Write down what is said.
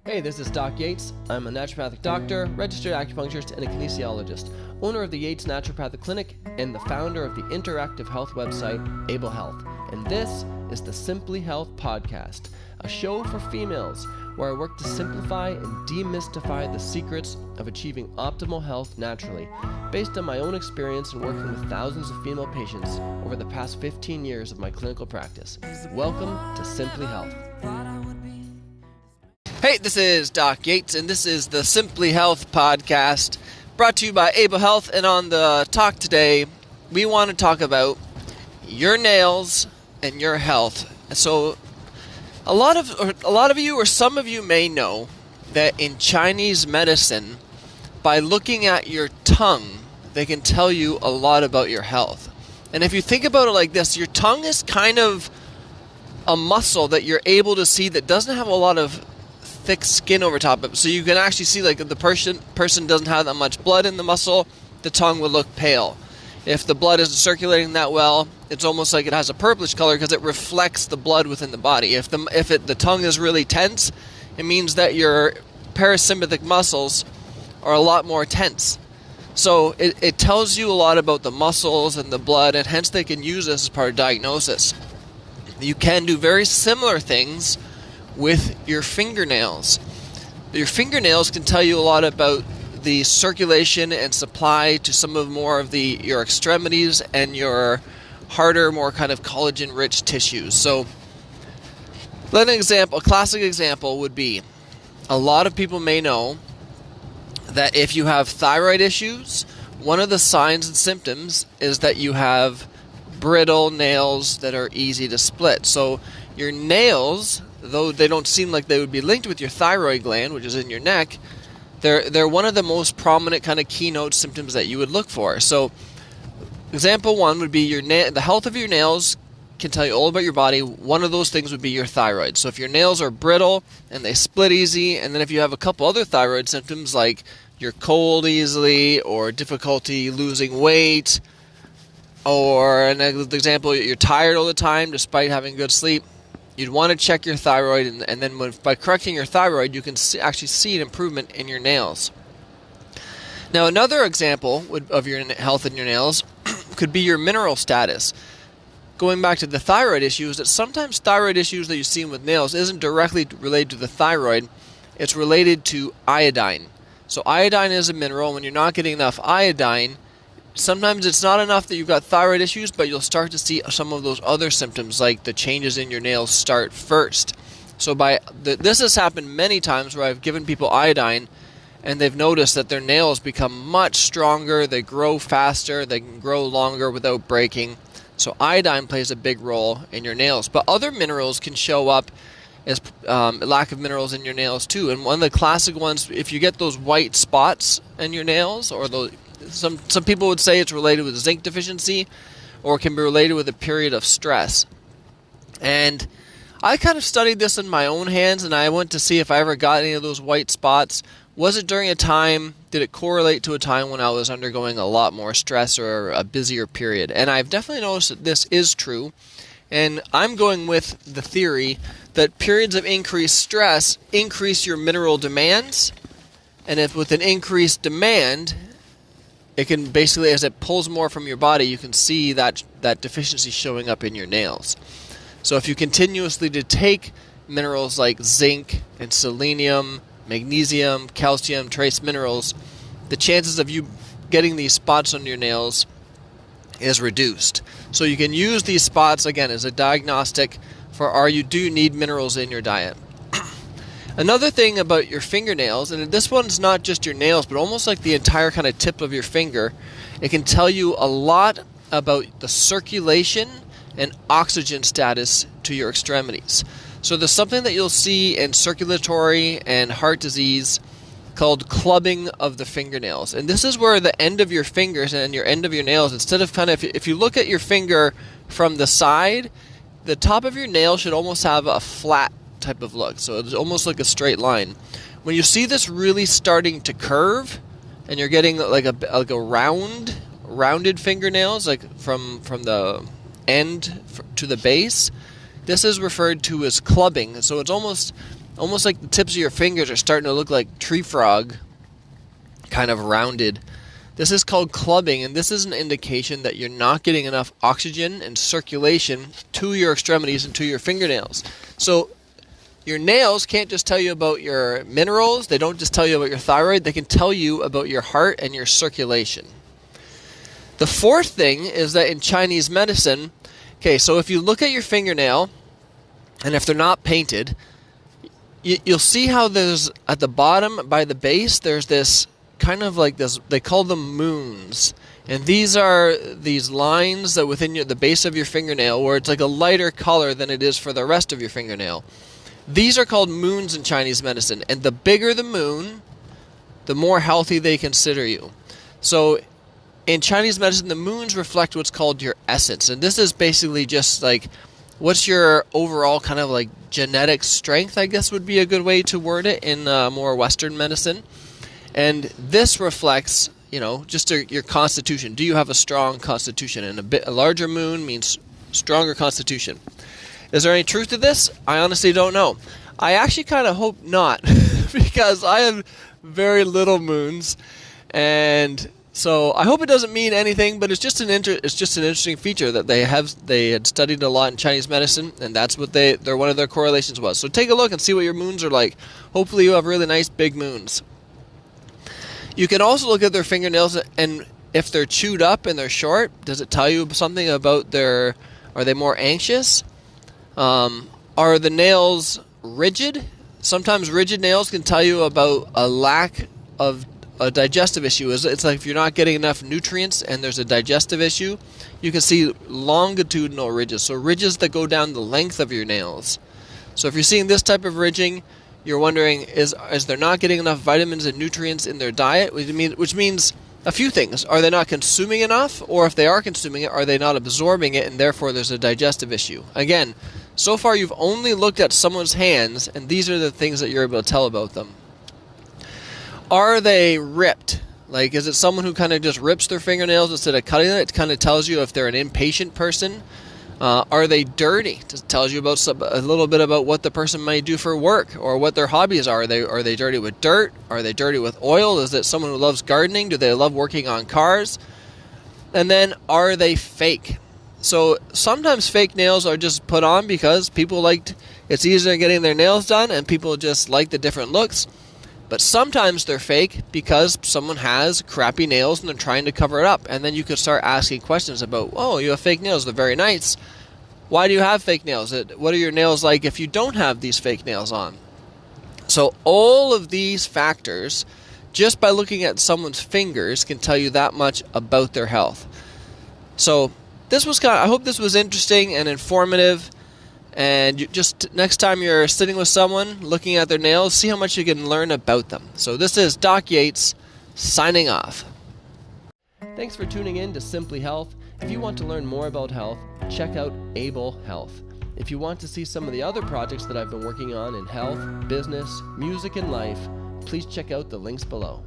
Hey, this is Doc Yates. I'm a naturopathic doctor, registered acupuncturist, and a kinesiologist, owner of the Yates Naturopathic Clinic, and the founder of the interactive health website, Able Health. And this is the Simply Health Podcast, a show for females where I work to simplify and demystify the secrets of achieving optimal health naturally, based on my own experience in working with thousands of female patients over the past 15 years of my clinical practice. Welcome to Simply Health. Hey, this is Doc Yates, and this is the Simply Health Podcast, brought to you by Able Health. And on the talk today, we want to talk about your nails and your health. So, a lot of you, or some of you, may know that in Chinese medicine, by looking at your tongue, they can tell you a lot about your health. And if you think about it like this, your tongue is kind of a muscle that you're able to see that doesn't have a lot of thick skin over top of it. So you can actually see, like, if the person doesn't have that much blood in the muscle, the tongue will look pale. If the blood isn't circulating that well, it's almost like it has a purplish color because it reflects the blood within the body. If the tongue is really tense, it means that your parasympathetic muscles are a lot more tense. So it tells you a lot about the muscles and the blood, and hence they can use this as part of diagnosis. You can do very similar things with your fingernails. Your fingernails can tell you a lot about the circulation and supply to some of more of your extremities and your harder, more kind of collagen-rich tissues. So, a classic example would be, a lot of people may know that if you have thyroid issues, one of the signs and symptoms is that you have brittle nails that are easy to split. So your nails, though they don't seem like they would be linked with your thyroid gland, which is in your neck, they're one of the most prominent kind of keynote symptoms that you would look for. So, example one would be the health of your nails can tell you all about your body. One of those things would be your thyroid. So if your nails are brittle and they split easy, and then if you have a couple other thyroid symptoms like you're cold easily, or difficulty losing weight, or an example, you're tired all the time despite having good sleep, you'd want to check your thyroid, and then by correcting your thyroid, you can actually see an improvement in your nails. Now, another example of your health in your nails could be your mineral status. Going back to the thyroid issues, that sometimes thyroid issues that you see with nails isn't directly related to the thyroid, it's related to iodine. So iodine is a mineral. When you're not getting enough iodine, sometimes it's not enough that you've got thyroid issues, but you'll start to see some of those other symptoms, like the changes in your nails start first. So this has happened many times where I've given people iodine, and they've noticed that their nails become much stronger, they grow faster, they can grow longer without breaking. So iodine plays a big role in your nails. But other minerals can show up as lack of minerals in your nails too. And one of the classic ones, if you get those white spots in your nails, or some people would say it's related with zinc deficiency, or it can be related with a period of stress. And I kind of studied this in my own hands, and I went to see if I ever got any of those white spots. Was it during a time, did it correlate to a time when I was undergoing a lot more stress or a busier period? And I've definitely noticed that this is true. And I'm going with the theory that periods of increased stress increase your mineral demands, and if with an increased demand, it can basically, as it pulls more from your body, you can see that deficiency showing up in your nails. So if you continuously take minerals like zinc and selenium, magnesium, calcium, trace minerals, the chances of you getting these spots on your nails is reduced. So you can use these spots, again, as a diagnostic for do you need minerals in your diet. Another thing about your fingernails, and this one's not just your nails, but almost like the entire kind of tip of your finger, it can tell you a lot about the circulation and oxygen status to your extremities. So there's something that you'll see in circulatory and heart disease called clubbing of the fingernails. And this is where the end of your fingers and your end of your nails, instead of if you look at your finger from the side, the top of your nail should almost have a flat type of look. So it's almost like a straight line. When you see this really starting to curve, and you're getting like a rounded fingernails, like from the end to the base, this is referred to as clubbing. So it's almost almost like the tips of your fingers are starting to look like tree frog, kind of rounded. This is called clubbing, and this is an indication that you're not getting enough oxygen and circulation to your extremities and to your fingernails. So your nails can't just tell you about your minerals, they don't just tell you about your thyroid, they can tell you about your heart and your circulation. The fourth thing is that in Chinese medicine, okay, so if you look at your fingernail, and if they're not painted, you'll see how there's, at the bottom by the base, there's this kind of like this, they call them moons. And these are these lines that within the base of your fingernail where it's like a lighter color than it is for the rest of your fingernail. These are called moons in Chinese medicine. And the bigger the moon, the more healthy they consider you. So in Chinese medicine, the moons reflect what's called your essence. And this is basically just like, what's your overall kind of like genetic strength, I guess would be a good way to word it in more Western medicine. And this reflects, just your constitution. Do you have a strong constitution? And a larger moon means stronger constitution. Is there any truth to this? I honestly don't know. I actually kind of hope not, because I have very little moons, and so I hope it doesn't mean anything. But it's just an interesting feature that they had studied a lot in Chinese medicine, and that's what their one of their correlations was. So take a look and see what your moons are like. Hopefully you have really nice big moons. You can also look at their fingernails, and if they're chewed up and they're short, does it tell you something about are they more anxious? Are the nails rigid? Sometimes rigid nails can tell you about a lack of a digestive issue. It's like if you're not getting enough nutrients and there's a digestive issue, you can see longitudinal ridges. So ridges that go down the length of your nails. So if you're seeing this type of ridging, you're wondering, is there not getting enough vitamins and nutrients in their diet? Which means a few things. Are they not consuming enough? Or if they are consuming it, are they not absorbing it, and therefore there's a digestive issue? Again, so far you've only looked at someone's hands, and these are the things that you're able to tell about them. Are they ripped? Like, is it someone who kind of just rips their fingernails instead of cutting it? It kind of tells you if they're an impatient person. Are they dirty? It tells you about a little bit about what the person might do for work or what their hobbies are. Are they dirty with dirt? Are they dirty with oil? Is it someone who loves gardening? Do they love working on cars? And then, are they fake? So sometimes fake nails are just put on because people it's easier getting their nails done and people just like the different looks. But sometimes they're fake because someone has crappy nails and they're trying to cover it up. And then you could start asking questions about, oh, you have fake nails, they're very nice. Why do you have fake nails? What are your nails like if you don't have these fake nails on? So all of these factors, just by looking at someone's fingers, can tell you that much about their health. So I hope this was interesting and informative. And just next time you're sitting with someone, looking at their nails, see how much you can learn about them. So this is Doc Yates, signing off. Thanks for tuning in to Simply Health. If you want to learn more about health, check out Able Health. If you want to see some of the other projects that I've been working on in health, business, music, and life, please check out the links below.